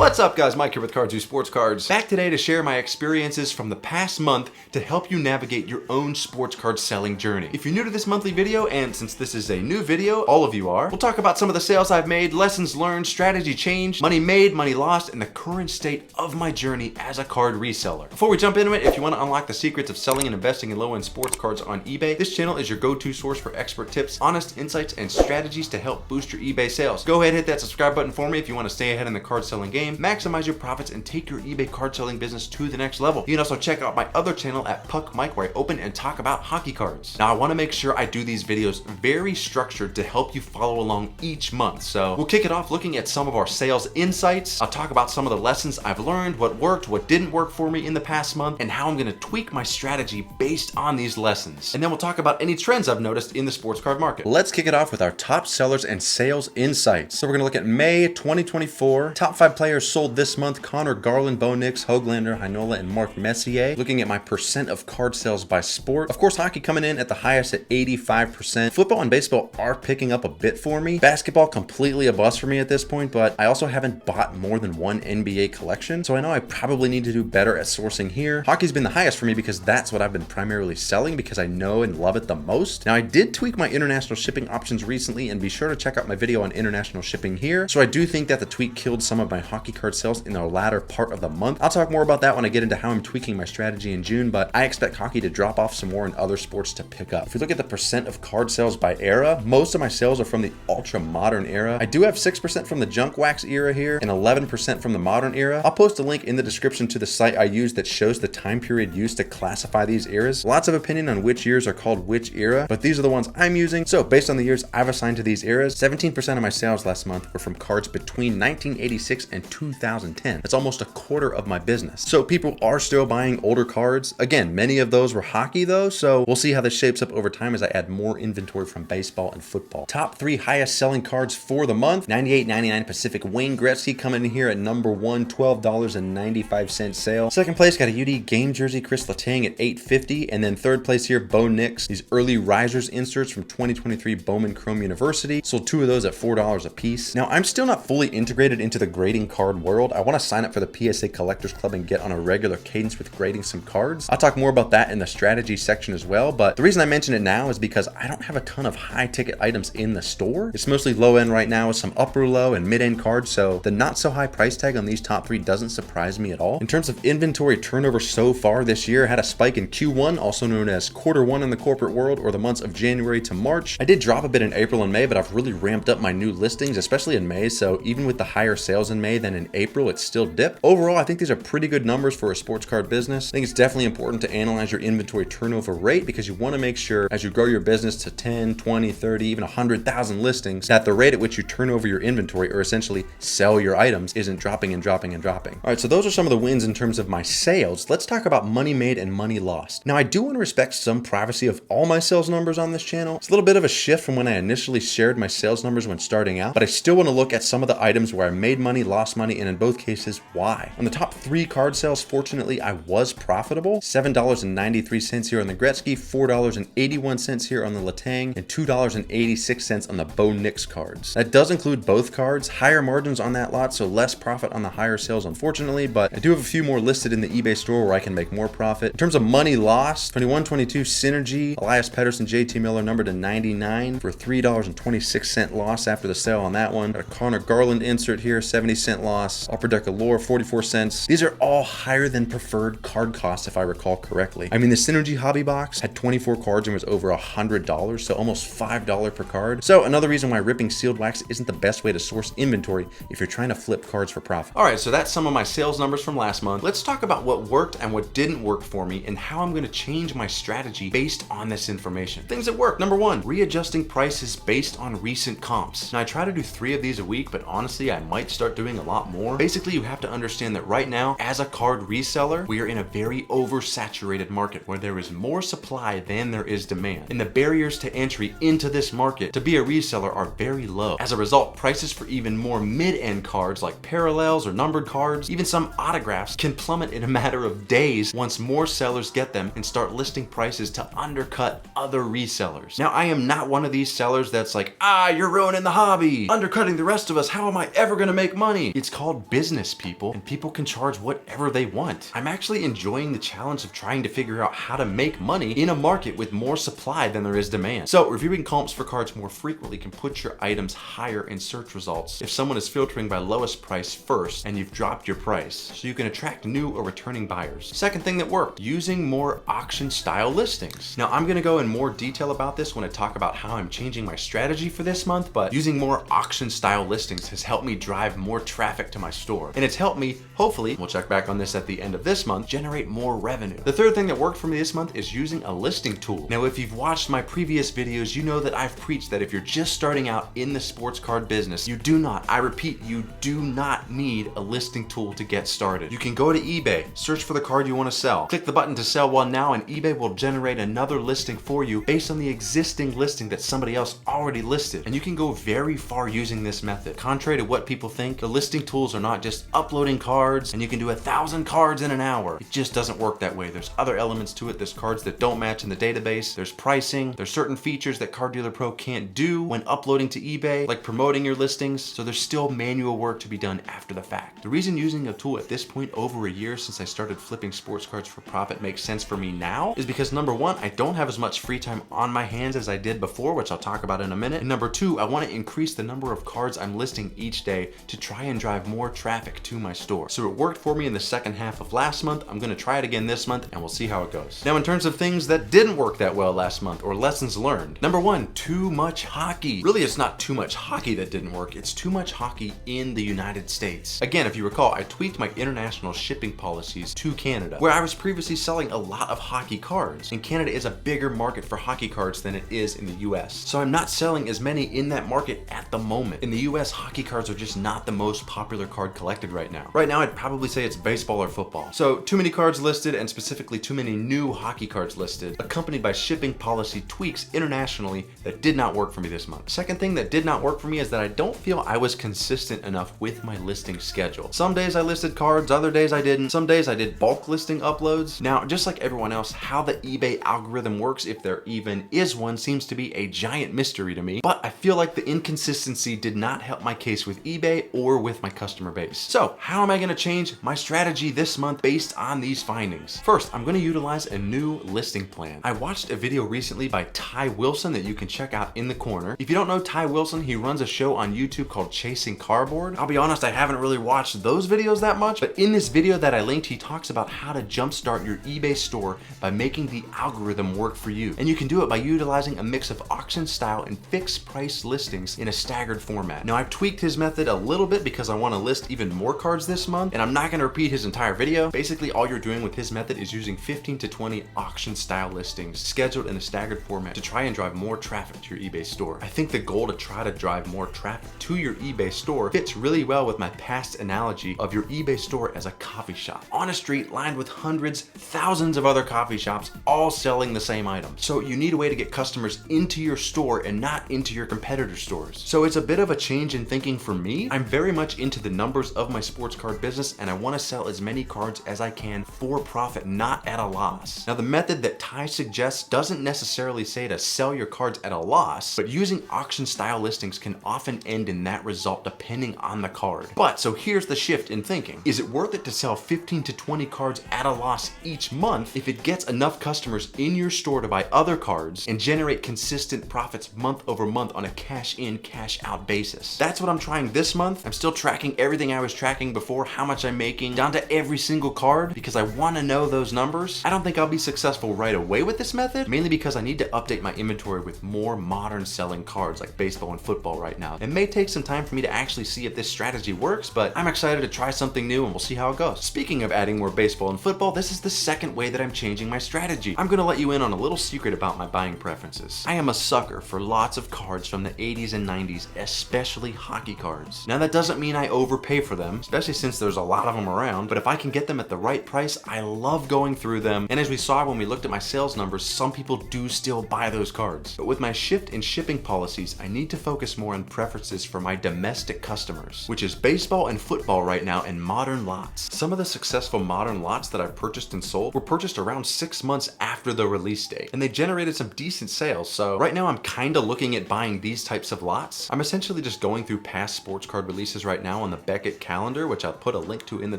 What's up guys, Mike here with Cards Do Sports Cards. Back today to share my experiences from the past month to help you navigate your own sports card selling journey. If you're new to this monthly video, and since this is a new video, all of you are, we'll talk about some of the sales I've made, lessons learned, strategy change, money made, money lost, and the current state of my journey as a card reseller. Before we jump into it, if you want to unlock the secrets of selling and investing in low-end sports cards on eBay, this channel is your go-to source for expert tips, honest insights, and strategies to help boost your eBay sales. Go ahead and hit that subscribe button for me if you want to stay ahead in the card selling game, maximize your profits, and take your eBay card selling business to the next level. You can also check out my other channel at Puck Mike, where I open and talk about hockey cards. Now I want to make sure I do these videos very structured to help you follow along each month. So we'll kick it off looking at some of our sales insights. I'll talk about some of the lessons I've learned, what worked, what didn't work for me in the past month, and how I'm going to tweak my strategy based on these lessons. And then we'll talk about any trends I've noticed in the sports card market. Let's kick it off with our top sellers and sales insights. So we're going to look at May 2024. Top 5 players sold this month: Connor Garland, Bo Nix, Höglander, Heinola, and Mark Messier. Looking at my percent of card sales by sport. Of course, hockey coming in at the highest at 85%. Football and baseball are picking up a bit for me. Basketball completely a bust for me at this point, but I also haven't bought more than one NBA collection, so I know I probably need to do better at sourcing here. Hockey's been the highest for me because that's what I've been primarily selling because I know and love it the most. Now I did tweak my international shipping options recently, and be sure to check out my video on international shipping here. So I do think that the tweak killed some of my hockey card sales in the latter part of the month. I'll talk more about that when I get into how I'm tweaking my strategy in June, but I expect hockey to drop off some more and other sports to pick up. If we look at the percent of card sales by era, most of my sales are from the ultra modern era. I do have 6% from the junk wax era here and 11% from the modern era. I'll post a link in the description to the site I use that shows the time period used to classify these eras. Lots of opinion on which years are called which era, but these are the ones I'm using. So based on the years I've assigned to these eras, 17% of my sales last month were from cards between 1986 and 2010. That's almost a quarter of my business. So people are still buying older cards. Again, many of those were hockey though, so we'll see how this shapes up over time as I add more inventory from baseball and football. Top 3 highest selling cards for the month: 98.99 Pacific Wayne Gretzky coming in here at number 1, $12.95 sale. Second place got a UD game jersey Chris Letang at $8.50, and then third place here, Bo Nix, these early risers inserts from 2023 Bowman Chrome University. Sold 2 of those at $4 a piece. Now I'm still not fully integrated into the grading card world. I want to sign up for the PSA Collectors Club and get on a regular cadence with grading some cards. I'll talk more about that in the strategy section as well, but the reason I mention it now is because I don't have a ton of high ticket items in the store. It's mostly low end right now with some upper low and mid end cards, so the not so high price tag on these top 3 doesn't surprise me at all. In terms of inventory turnover so far this year, I had a spike in Q1, also known as Q1 in the corporate world, or the months of January to March. I did drop a bit in April and May, but I've really ramped up my new listings, especially in May, so even with the higher sales in May than in April, it's still dipped. Overall, I think these are pretty good numbers for a sports card business. I think it's definitely important to analyze your inventory turnover rate because you want to make sure as you grow your business to 10, 20, 30, even 100,000 listings, that the rate at which you turn over your inventory, or essentially sell your items, isn't dropping and dropping and dropping. All right, so those are some of the wins in terms of my sales. Let's talk about money made and money lost. Now, I do want to respect some privacy of all my sales numbers on this channel. It's a little bit of a shift from when I initially shared my sales numbers when starting out, but I still want to look at some of the items where I made money, lost money, and in both cases, why. On the top 3 card sales, fortunately, I was profitable. $7.93 here on the Gretzky, $4.81 here on the Letang, and $2.86 on the Bo Nix cards. That does include both cards. Higher margins on that lot, so less profit on the higher sales, unfortunately, but I do have a few more listed in the eBay store where I can make more profit. In terms of money lost, 21-22 Synergy, Elias Pettersson, JT Miller, numbered to 99 for $3.26 loss after the sale on that one. Got a Connor Garland insert here, 70-cent loss. Upper Deck Allure, 44 cents. These are all higher than preferred card costs, if I recall correctly. I mean, the Synergy hobby box had 24 cards and was over $100, so almost $5 per card. So another reason why ripping sealed wax isn't the best way to source inventory if you're trying to flip cards for profit. All right, so that's some of my sales numbers from last month. Let's talk about what worked and what didn't work for me and how I'm going to change my strategy based on this information. Things that work: number 1, readjusting prices based on recent comps. Now I try to do 3 of these a week, but honestly I might start doing a lot more. Basically, you have to understand that right now, as a card reseller, we are in a very oversaturated market where there is more supply than there is demand, and the barriers to entry into this market to be a reseller are very low. As a result, prices for even more mid-end cards like parallels or numbered cards, even some autographs, can plummet in a matter of days once more sellers get them and start listing prices to undercut other resellers. Now, I am not one of these sellers that's like, you're ruining the hobby, undercutting the rest of us, how am I ever gonna make money? It's called business people, and people can charge whatever they want. I'm actually enjoying the challenge of trying to figure out how to make money in a market with more supply than there is demand. So reviewing comps for cards more frequently can put your items higher in search results if someone is filtering by lowest price first and you've dropped your price, so you can attract new or returning buyers. Second thing that worked, using more auction style listings. Now I'm gonna go in more detail about this when I talk about how I'm changing my strategy for this month, but using more auction style listings has helped me drive more traffic to my store. And it's helped me, hopefully, we'll check back on this at the end of this month, generate more revenue. The third thing that worked for me this month is using a listing tool. Now, if you've watched my previous videos, you know that I've preached that if you're just starting out in the sports card business, you do not, I repeat, you do not need a listing tool to get started. You can go to eBay, search for the card you want to sell, click the button to sell one now, and eBay will generate another listing for you based on the existing listing that somebody else already listed. And you can go very far using this method. Contrary to what people think, the listing tools are not just uploading cards and you can do 1,000 cards in an hour. It just doesn't work that way. There's other elements to it. There's cards that don't match in the database. There's pricing. There's certain features that Card Dealer Pro can't do when uploading to eBay, like promoting your listings. So there's still manual work to be done after the fact. The reason using a tool at this point, over a year since I started flipping sports cards for profit, makes sense for me now is because number one, I don't have as much free time on my hands as I did before, which I'll talk about in a minute. And number two, I want to increase the number of cards I'm listing each day to try and drive more traffic to my store. So it worked for me in the second half of last month. I'm going to try it again this month and we'll see how it goes. Now, in terms of things that didn't work that well last month or lessons learned, number one, too much hockey. Really, it's not too much hockey that didn't work. It's too much hockey in the United States. Again, if you recall, I tweaked my international shipping policies to Canada, where I was previously selling a lot of hockey cards. And Canada is a bigger market for hockey cards than it is in the US. So I'm not selling as many in that market at the moment. In the US, hockey cards are just not the most popular card collected right now. Right now, I'd probably say it's baseball or football. So too many cards listed, and specifically too many new hockey cards listed, accompanied by shipping policy tweaks internationally that did not work for me this month. Second thing that did not work for me is that I don't feel I was consistent enough with my listing schedule. Some days I listed cards, other days I didn't. Some days I did bulk listing uploads. Now, just like everyone else, how the eBay algorithm works, if there even is one, seems to be a giant mystery to me, but I feel like the inconsistency did not help my case with eBay or with my customer base. So how am I gonna change my strategy this month based on these findings? First, I'm gonna utilize a new listing plan. I watched a video recently by Ty Wilson that you can check out in the corner. If you don't know Ty Wilson, he runs a show on YouTube called Chasing Cardboard. I'll be honest, I haven't really watched those videos that much, but in this video that I linked, he talks about how to jumpstart your eBay store by making the algorithm work for you. And you can do it by utilizing a mix of auction style and fixed price listings in a staggered format. Now, I've tweaked his method a little bit because I want to list even more cards this month, and I'm not going to repeat his entire video. Basically, all you're doing with his method is using 15 to 20 auction style listings scheduled in a staggered format to try and drive more traffic to your eBay store. I think the goal to try to drive more traffic to your eBay store fits really well with my past analogy of your eBay store as a coffee shop on a street lined with hundreds, thousands of other coffee shops all selling the same items. So you need a way to get customers into your store and not into your competitor stores. So it's a bit of a change in thinking for me. I'm very much into the numbers of my sports card business, and I want to sell as many cards as I can for profit, not at a loss. Now, the method that Ty suggests doesn't necessarily say to sell your cards at a loss, but using auction style listings can often end in that result depending on the card. But so here's the shift in thinking. Is it worth it to sell 15 to 20 cards at a loss each month if it gets enough customers in your store to buy other cards and generate consistent profits month over month on a cash in, cash out basis? That's what I'm trying this month. I'm still tracking everything I was tracking before, how much I'm making, down to every single card, because I want to know those numbers. I don't think I'll be successful right away with this method, mainly because I need to update my inventory with more modern selling cards like baseball and football right now. It may take some time for me to actually see if this strategy works, but I'm excited to try something new and we'll see how it goes. Speaking of adding more baseball and football, this is the second way that I'm changing my strategy. I'm gonna let you in on a little secret about my buying preferences. I am a sucker for lots of cards from the 80s and 90s, especially hockey cards. Now, that doesn't mean I overpay for them, especially since there's a lot of them around, but if I can get them at the right price, I love going through them. And as we saw when we looked at my sales numbers, some people do still buy those cards. But with my shift in shipping policies, I need to focus more on preferences for my domestic customers, which is baseball and football right now and modern lots. Some of the successful modern lots that I've purchased and sold were purchased around 6 months after the release date, and they generated some decent sales. So right now I'm kind of looking at buying these types of lots. I'm essentially just going through past sports card releases right now on on the Beckett calendar, which I'll put a link to in the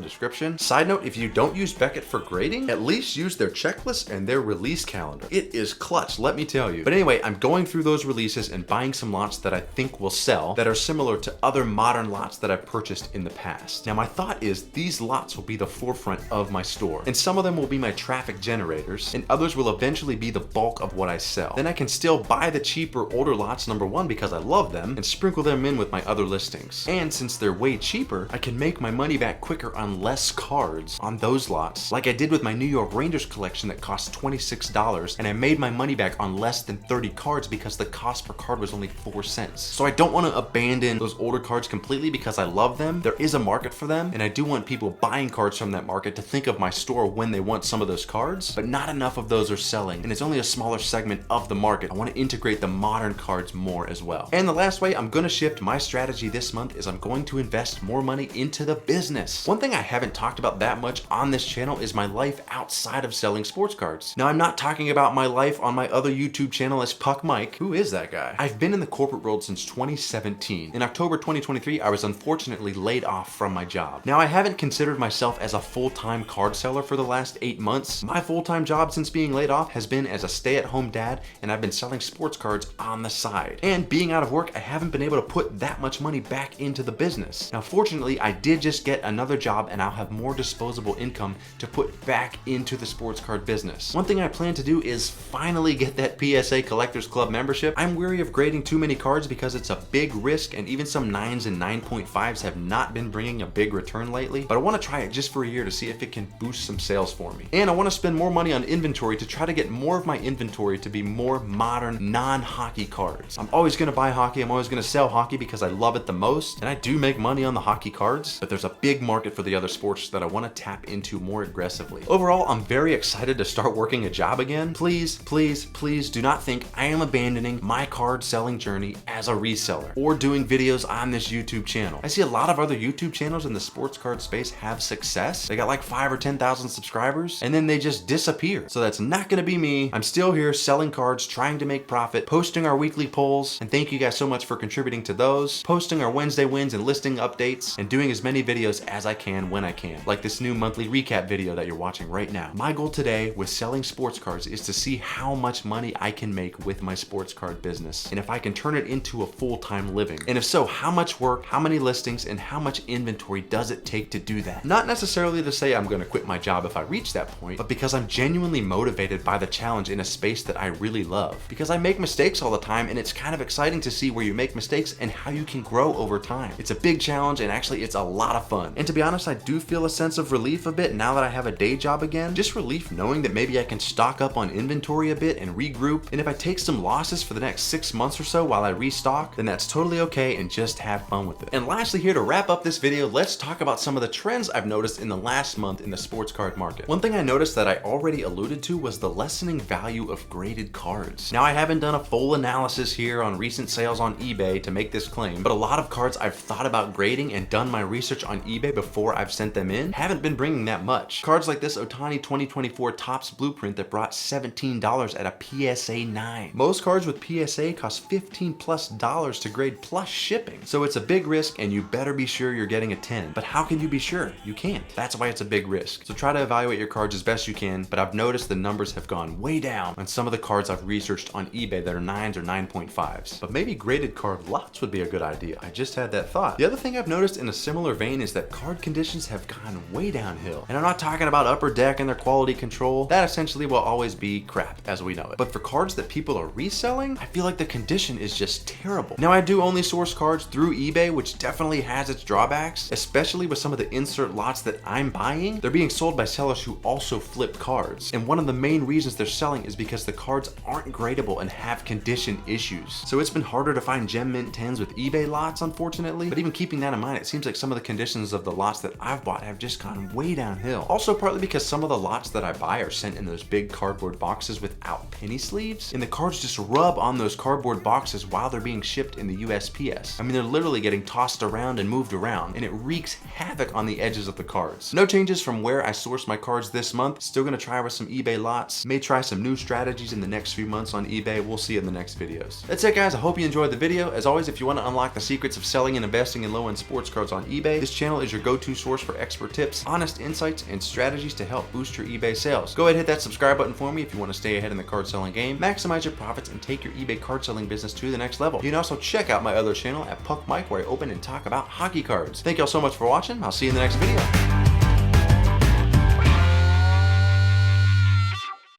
description. Side note, if you don't use Beckett for grading, at least use their checklist and their release calendar. It is clutch, let me tell you. But anyway, I'm going through those releases and buying some lots that I think will sell that are similar to other modern lots that I've purchased in the past. Now my thought is these lots will be the forefront of my store, and some of them will be my traffic generators, and others will eventually be the bulk of what I sell. Then I can still buy the cheaper older lots, number one, because I love them, and sprinkle them in with my other listings. And since they're way cheaper, I can make my money back quicker on less cards on those lots, like I did with my New York Rangers collection that cost $26, and I made my money back on less than 30 cards because the cost per card was only 4 cents. So I don't want to abandon those older cards completely because I love them. There is a market for them, and I do want people buying cards from that market to think of my store when they want some of those cards, but not enough of those are selling, and it's only a smaller segment of the market. I want to integrate the modern cards more as well. And the last way I'm going to shift my strategy this month is I'm going to invest more money into the business. One thing I haven't talked about that much on this channel is my life outside of selling sports cards. Now I'm not talking about my life on my other YouTube channel as Puck Mike. Who is that guy? I've been in the corporate world since 2017. In October 2023, I was unfortunately laid off from my job. Now I haven't considered myself as a full-time card seller for the last 8 months. My full-time job since being laid off has been as a stay-at-home dad, and I've been selling sports cards on the side. And being out of work, I haven't been able to put that much money back into the business. Now fortunately, I did just get another job, and I'll have more disposable income to put back into the sports card business. One thing I plan to do is finally get that PSA Collectors Club membership. I'm wary of grading too many cards because it's a big risk, and even some 9s and 9.5s have not been bringing a big return lately, but I want to try it just for a year to see if it can boost some sales for me. And I want to spend more money on inventory to try to get more of my inventory to be more modern, non-hockey cards. I'm always going to buy hockey, I'm always going to sell hockey because I love it the most, and I do make money on the hockey cards, but there's a big market for the other sports that I want to tap into more aggressively. Overall, I'm very excited to start working a job again. Please, please, please do not think I am abandoning my card selling journey as a reseller or doing videos on this YouTube channel. I see a lot of other YouTube channels in the sports card space have success. They got like 5 or 10,000 subscribers and then they just disappear. So that's not gonna be me. I'm still here selling cards, trying to make profit, posting our weekly polls, and thank you guys so much for contributing to those, posting our Wednesday wins and listing updates, and doing as many videos as I can when I can, like this new monthly recap video that you're watching right now. My goal today with selling sports cards is to see how much money I can make with my sports card business, and if I can turn it into a full-time living. And if so, how much work, how many listings, and how much inventory does it take to do that? Not necessarily to say I'm gonna quit my job if I reach that point, but because I'm genuinely motivated by the challenge in a space that I really love. Because I make mistakes all the time, and it's kind of exciting to see where you make mistakes and how you can grow over time. It's a big challenge, and actually it's a lot of fun. And to be honest, I do feel a sense of relief a bit now that I have a day job again. Just relief knowing that maybe I can stock up on inventory a bit and regroup, and if I take some losses for the next 6 months or so while I restock, then that's totally okay, and just have fun with it. And lastly, here to wrap up this video, let's talk about some of the trends I've noticed in the last month in the sports card market. One thing I noticed that I already alluded to was the lessening value of graded cards. Now I haven't done a full analysis here on recent sales on eBay to make this claim, but a lot of cards I've thought about grading and done my research on eBay before I've sent them in haven't been bringing that much. Cards like this Ohtani 2024 Topps Blueprint that brought $17 at a PSA 9. Most cards with PSA cost $15+ to grade plus shipping. So it's a big risk, and you better be sure you're getting a 10. But how can you be sure? You can't. That's why it's a big risk. So try to evaluate your cards as best you can, but I've noticed the numbers have gone way down on some of the cards I've researched on eBay that are 9s or 9.5s. But maybe graded card lots would be a good idea. I just had that thought. The other thing I've noticed in a similar vein is that card conditions have gone way downhill. And I'm not talking about upper deck and their quality control. That essentially will always be crap as we know it. But for cards that people are reselling, I feel like the condition is just terrible. Now I do only source cards through eBay, which definitely has its drawbacks, especially with some of the insert lots that I'm buying. They're being sold by sellers who also flip cards. And one of the main reasons they're selling is because the cards aren't gradable and have condition issues. So it's been harder to find Gem Mint 10s with eBay lots, unfortunately. But even keeping that in mind, it seems like some of the conditions of the lots that I've bought have just gone way downhill. Also partly because some of the lots that I buy are sent in those big cardboard boxes without penny sleeves, and the cards just rub on those cardboard boxes while they're being shipped in the USPS. I mean, they're literally getting tossed around and moved around, and it wreaks havoc on the edges of the cards. No changes from where I source my cards this month. Still gonna try with some eBay lots. May try some new strategies in the next few months on eBay. We'll see in the next videos. That's it, guys. I hope you enjoyed the video. As always, if you want to unlock the secrets of selling and investing in low-end sports cards on eBay, this channel is your go-to source for expert tips, honest insights, and strategies to help boost your eBay sales. Go ahead and hit that subscribe button for me if you want to stay ahead in the card selling game, maximize your profits, and take your eBay card selling business to the next level. You can also check out my other channel at Puck Mike, where I open and talk about hockey cards. Thank y'all so much for watching. I'll see you in the next video.